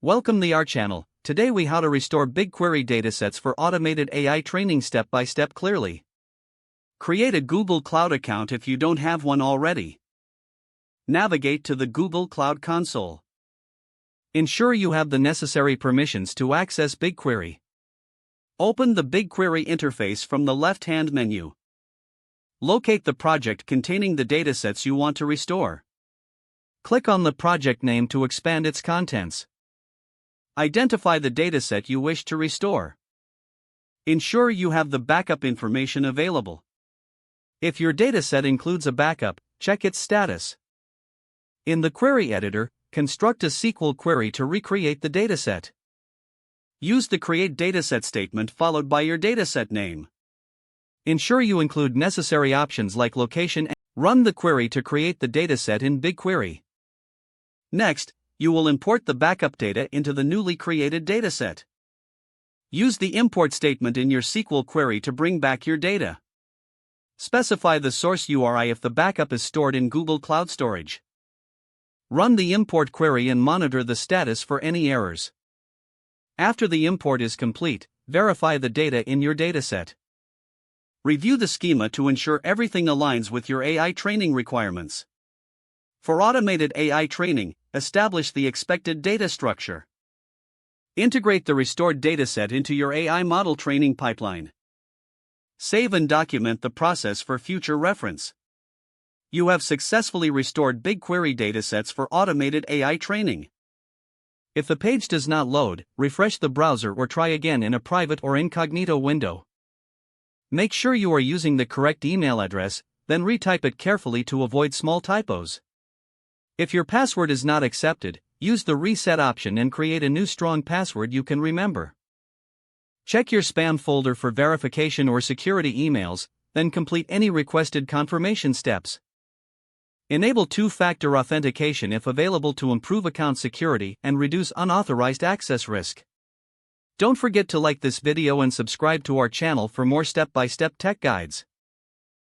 Welcome to our channel. Today we how to restore BigQuery datasets for automated AI training step by step clearly. Create a Google Cloud account if you don't have one already. Navigate to the Google Cloud Console. Ensure you have the necessary permissions to access BigQuery. Open the BigQuery interface from the left-hand menu. Locate the project containing the datasets you want to restore. Click on the project name to expand its contents. Identify the dataset you wish to restore. Ensure you have the backup information available. If your dataset includes a backup, check its status. In the query editor, construct a SQL query to recreate the dataset. Use the create dataset statement followed by your dataset name. Ensure you include necessary options like location and run the query to create the dataset in BigQuery. Next, you will import the backup data into the newly created dataset. Use the import statement in your SQL query to bring back your data. Specify the source URI if the backup is stored in Google Cloud Storage. Run the import query and monitor the status for any errors. After the import is complete, verify the data in your dataset. Review the schema to ensure everything aligns with your AI training requirements. For automated AI training, establish the expected data structure. Integrate the restored dataset into your AI model training pipeline. Save and document the process for future reference. You have successfully restored BigQuery datasets for automated AI training. If the page does not load, refresh the browser or try again in a private or incognito window. Make sure you are using the correct email address, then retype it carefully to avoid small typos. If your password is not accepted, use the reset option and create a new strong password you can remember. Check your spam folder for verification or security emails, then complete any requested confirmation steps. Enable two-factor authentication if available to improve account security and reduce unauthorized access risk. Don't forget to like this video and subscribe to our channel for more step-by-step tech guides.